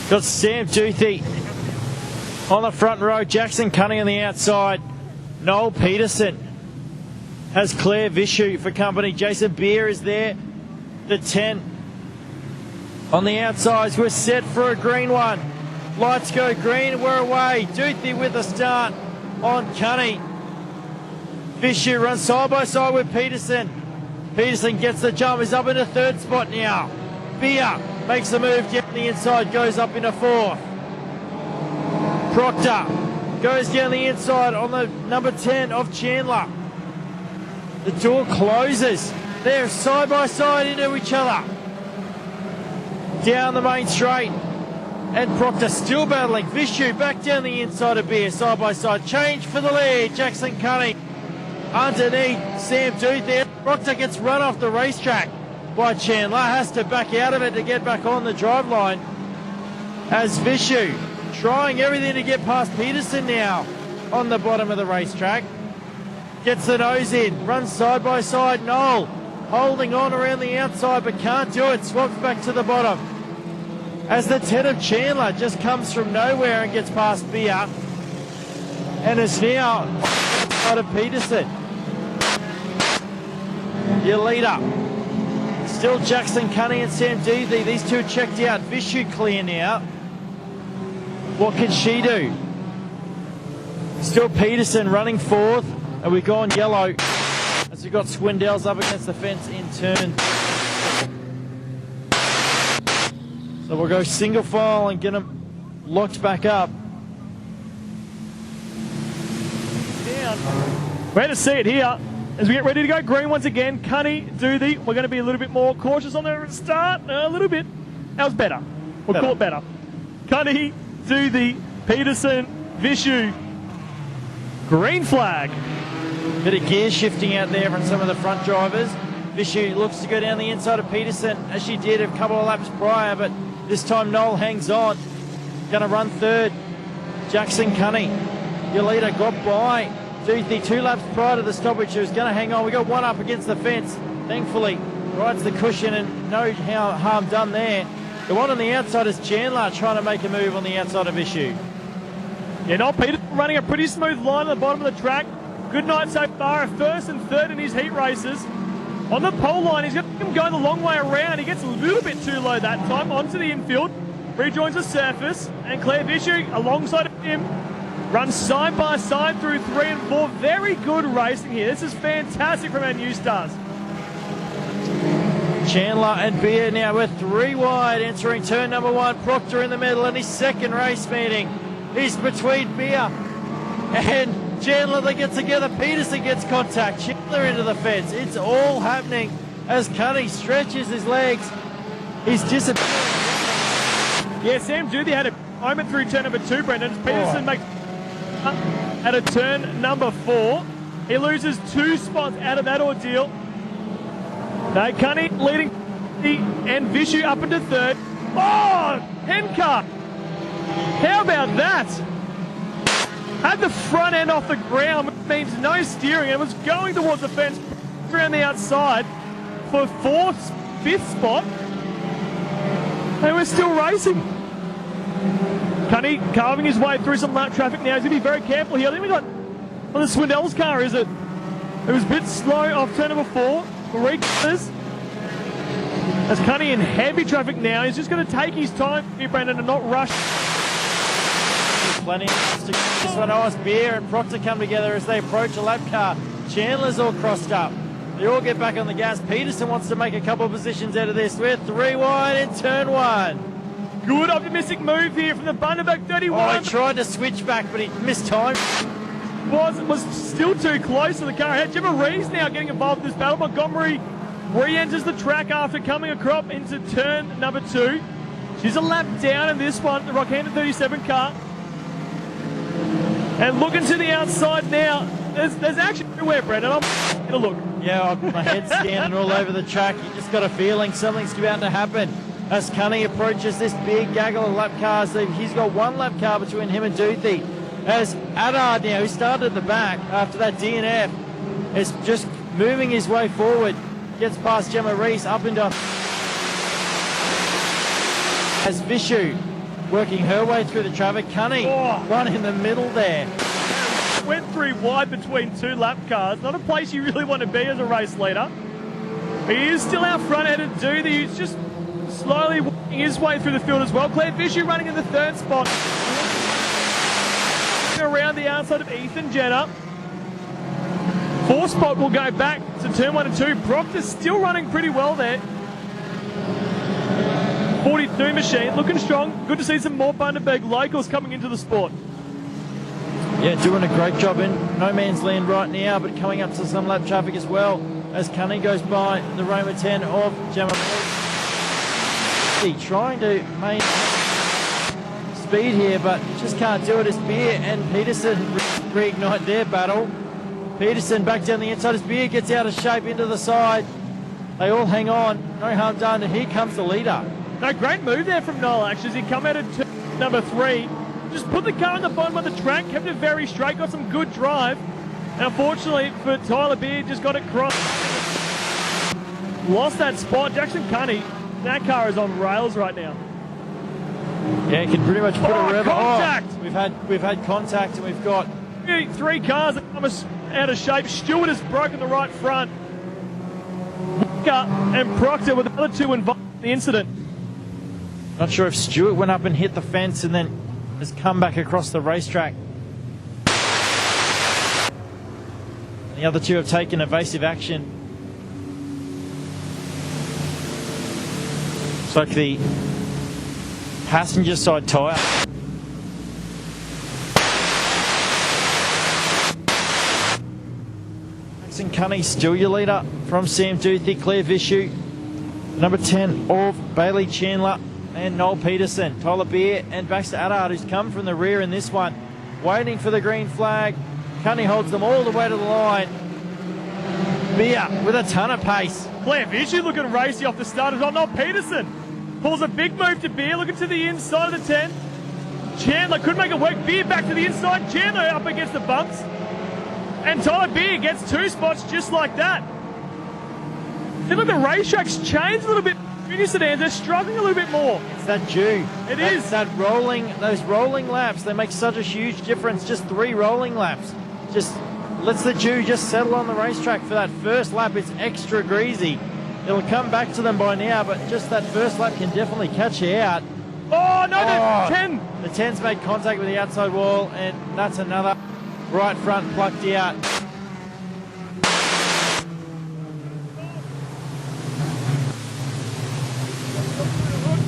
Got Sam Duthie on the front row, Jackson Cunning on the outside. Noel Petersen has Claire Vishu for company. Jason Beer is there. The 10 on the outsides. We're set for a green one. Lights go green, we're away. Duthie with a start on Cunning. Vishu runs side by side with Petersen. Petersen gets the jump, is up in the third spot now. Beer makes the move down the inside, goes up into fourth. Proctor goes down the inside on the number 10 of Chandler. The door closes. They're side by side into each other. Down the main straight. And Proctor still battling. Vishu back down the inside of Beer, side by side. Change for the lead. Jackson Cunning underneath Sam Duthie. Proctor gets run off the racetrack by Chandler. Has to back out of it to get back on the drive line. As Vishu trying everything to get past Petersen now on the bottom of the racetrack. Gets the nose in. Runs side by side. Noel holding on around the outside but can't do it. Swaps back to the bottom. As the 10 of Chandler just comes from nowhere and gets past Beer. And is now out of Petersen. Your leader. Still Jackson Cunning and Sam Duthie. These two checked out. Vishu clear now. What can she do? Still Petersen running fourth. And we've gone yellow as we've got Swindells up against the fence in turn. So we'll go single file and get them locked back up. We're to see it here as we get ready to go green once again. Cunny, Duthie, we're going to be a little bit more cautious on the start. A little bit. That was better. We'll call it better. Cunny, Duthie, Petersen, Vishu. Green flag. Bit of gear shifting out there from some of the front drivers. Vishu looks to go down the inside of Petersen as she did a couple of laps prior, but this time Noel hangs on. Going to run third. Jackson Cunning, your leader, got by Duthie 2 laps prior to the stoppage. She was going to hang on. We got one up against the fence. Thankfully, rides the cushion and no harm done there. The one on the outside is Chandler trying to make a move on the outside of Vishu. Yeah, Noel Petersen running a pretty smooth line at the bottom of the track. Good night so far, first and third in his heat races. On the pole line, he's got him going the long way around. He gets a little bit too low that time, onto the infield, rejoins the surface, and Claire Vishu alongside of him runs side by side through 3 and 4. Very good racing here. This is fantastic from our new stars. Chandler and Beer now with 3 wide, entering turn number 1. Proctor in the middle in his second race meeting. He's between Beer and Chandler. They get together. Petersen gets contact. Chandler into the fence. It's all happening as Cunny stretches his legs. He's disappearing. Yeah, Sam Duthie had a moment through turn number 2, Brendan. Petersen makes at a turn number 4. He loses 2 spots out of that ordeal. No, Cunny leading and Vishu up into third. Oh, Henka! How about that? Had the front end off the ground, which means no steering, and was going towards the fence around the outside for 4th, 5th spot. And we're still racing. Cunny carving his way through some lap traffic now. He's going to be very careful here. I think we got on the Swindells car, is it? It was a bit slow off turn number 4. Marie As Cunny in heavy traffic now. He's just going to take his time here, Brendan, and not rush. Plenty of this one. Beer and Proctor come together as they approach a lap car. Chandler's all crossed up. They all get back on the gas. Petersen wants to make a couple of positions out of this. We're 3 wide in turn 1. Good optimistic move here from the Bundaberg 31. Oh, he tried to switch back, but he missed time. Was still too close to the car ahead. Gemma Reeves now getting involved in this battle. Montgomery re-enters the track after coming across into turn number 2. She's a lap down in this one, the Rockhampton 37 car. And looking to the outside now, there's action everywhere, Brendan. I'm going to look. Yeah, my head's scanning all over the track. You just got a feeling something's about to happen. As Cunny approaches this big gaggle of lap cars, he's got 1 lap car between him and Duthie. As Adard now, who started at the back after that DNF, is just moving his way forward, gets past Gemma Reese up into... As Vishu working her way through the traffic. Cunny, one in the middle there. Went through wide between two lap cars. Not a place you really want to be as a race leader. He is still out front headed Doothy. He's just slowly working his way through the field as well. Claire Vishu running in the third spot. Around the outside of Ethan Jenner. Fourth spot will go back to turn 1 and 2. Proctor's still running pretty well there. 42 machine, looking strong. Good to see some more Bundaberg locals coming into the sport. Yeah, doing a great job in no man's land right now, but coming up to some lap traffic as well as Cunny goes by the Roma 10 of Gemma. Trying to maintain speed here, but just can't do it as Beer and Petersen reignite their battle. Petersen back down the inside as Beer gets out of shape into the side. They all hang on, no harm done, and here comes the leader. No, great move there from Noel, actually, as he come out of number 3. Just put the car on the bottom of the track, kept it very straight, got some good drive. And unfortunately for Tyler Beard, just got it crossed. Lost that spot. Jackson Cunny, that car is on rails right now. Yeah, can pretty much put a rev. Contact! We've had contact, and we've got 3 cars that come out of shape. Stewart has broken the right front. Walker and Proctor with the other 2 involved in the incident. Not sure if Stewart went up and hit the fence and then has come back across the racetrack. The other 2 have taken evasive action. It's like the passenger side tyre. Jackson Cunny still your leader from Sam Doothy, Claire Vishu, number 10 of Bailey Chandler and Noel Petersen. Tyler Beer and Baxter Adard, who's come from the rear in this one, waiting for the green flag. Cunny holds them all the way to the line. Beer with a ton of pace. Claire Vishu looking racy off the start as well. Noel Petersen pulls a big move to Beer, looking to the inside of the 10. Chandler could make it work. Beer back to the inside. Chandler up against the bumps. And Tyler Beer gets 2 spots just like that. See, look, the racetrack's changed a little bit. Junior Sedans, they're struggling a little bit more. It's that dew. Those rolling laps, they make such a huge difference. Just 3 rolling laps. Just lets the dew just settle on the racetrack for that first lap. It's extra greasy. It'll come back to them by now, but just that first lap can definitely catch you out. Oh, no, the 10. The 10's made contact with the outside wall, and that's another right front plucked out.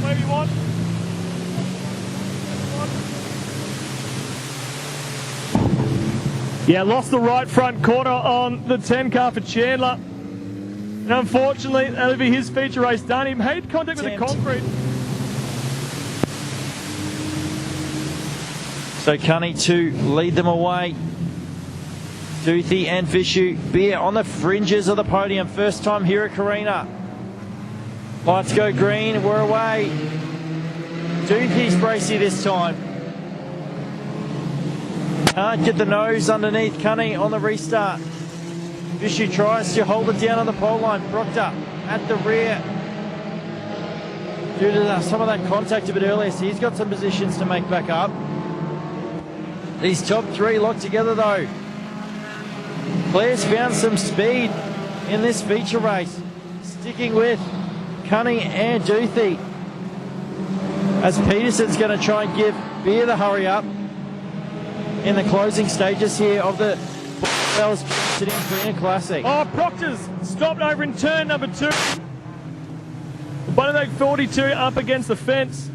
Maybe one. Yeah, lost the right front corner on the 10 car for Chandler. And unfortunately, that'll be his feature race done. He made contact with the concrete. So Cunny to lead them away. Doothy and Vishu. Beer on the fringes of the podium. First time here at Carina. Lights go green. We're away. Doothy's racy this time. Can't get the nose underneath Cunny on the restart. Vishu tries to hold it down on the pole line. Proctor at the rear. Due to some of that contact a bit earlier, so he's got some positions to make back up. These top 3 locked together though. Claire's found some speed in this feature race. Sticking with Cunny and Doothy. As Petersen's going to try and give Beer the hurry up in the closing stages here of the Bells Sedans Carina Classic. Oh, Proctor's stopped over in turn number 2. Bundaberg 42 up against the fence.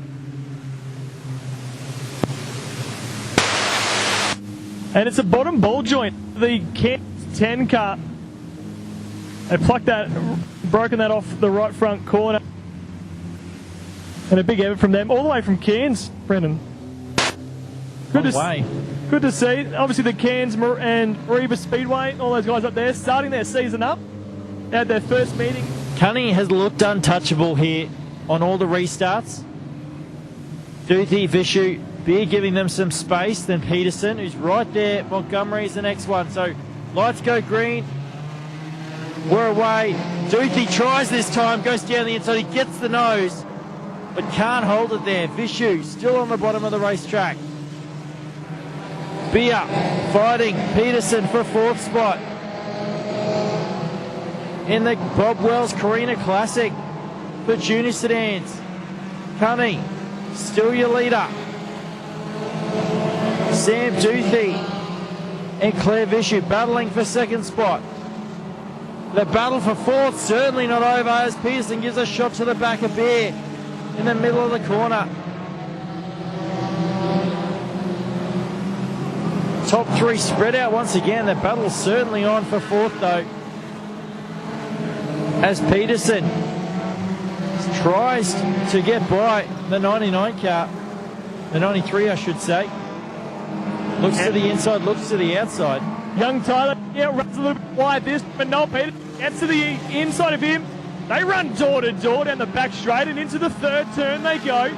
And it's a bottom ball joint. The Cairns 10 car. They plucked that, broken that off the right front corner. And a big effort from them, all the way from Cairns, Brendan. Good to see. Obviously the Cairns and Reba Speedway, all those guys up there, starting their season up. They had their first meeting. Cunny has looked untouchable here on all the restarts. Doothy, Vishu, Beer giving them some space. Then Petersen, who's right there. Montgomery's the next one. So lights go green. We're away. Doothy tries this time, goes down the inside. He gets the nose. but can't hold it there. Vishu still on the bottom of the racetrack. Beer fighting Petersen for 4th spot in the Bob Wells Carina Classic for Junior Sedans. Cunny, still your leader. Sam Duthie and Claire Vishu battling for 2nd spot. The battle for 4th certainly not over as Petersen gives a shot to the back of Beer in the middle of the corner. Top 3 spread out once again. The battle's certainly on for 4th though, as Petersen tries to get by the 99 car, the 93 I should say. Looks to the inside, looks to the outside. Young Tyler, yeah, runs a little bit wide this, but Noel Petersen gets to the inside of him. They run door to door down the back straight and into the 3rd turn they go.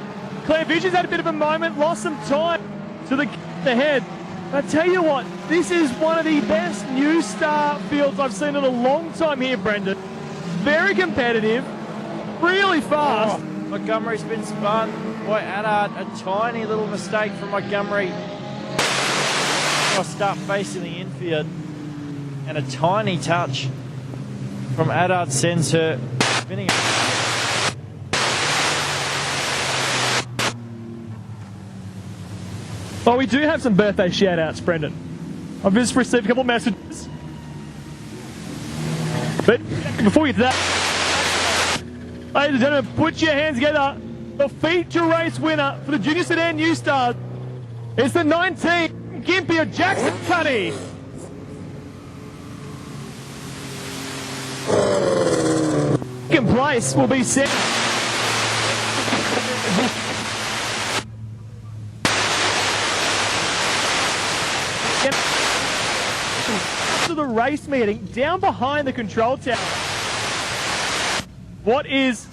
Claire Vision's had a bit of a moment, lost some time to the head. I tell you what, this is one of the best new star fields I've seen in a long time here, Brendan. Very competitive, really fast. Oh, Montgomery's been spun by Adard. A tiny little mistake from Montgomery. I'll start facing the infield, and a tiny touch from Adard sends her spinning. Well, we do have some birthday shout-outs, Brendan. I've just received a couple of messages. But before we get to that, ladies and gentlemen, put your hands together. The feature race winner for the Junior Sedans New Stars is the 19 Gimpy of Jackson Cunny. Second place will be set. To the race meeting down behind the control tower. What is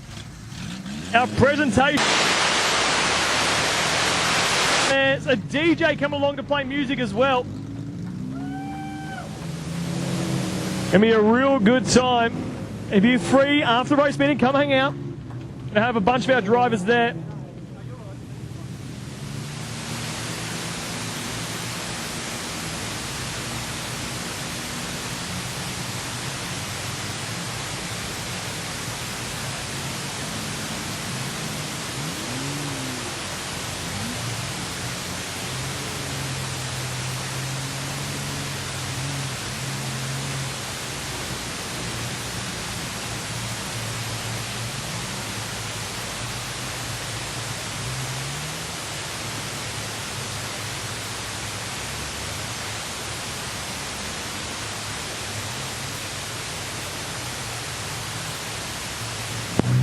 our presentation? There's a DJ coming along to play music as well. Gonna be a real good time. If you're free after the race meeting, come hang out. Gonna have a bunch of our drivers there.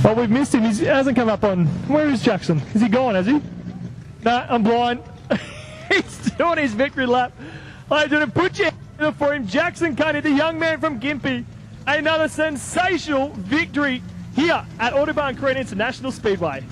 Well, we've missed him. He hasn't come up on... Where is Jackson? Is he gone, has he? No, I'm blind. He's doing his victory lap. Ladies and gentlemen, put your hands up for him. Jackson Cunny, the young man from Gympie. Another sensational victory here at Autobarn Carina International Speedway.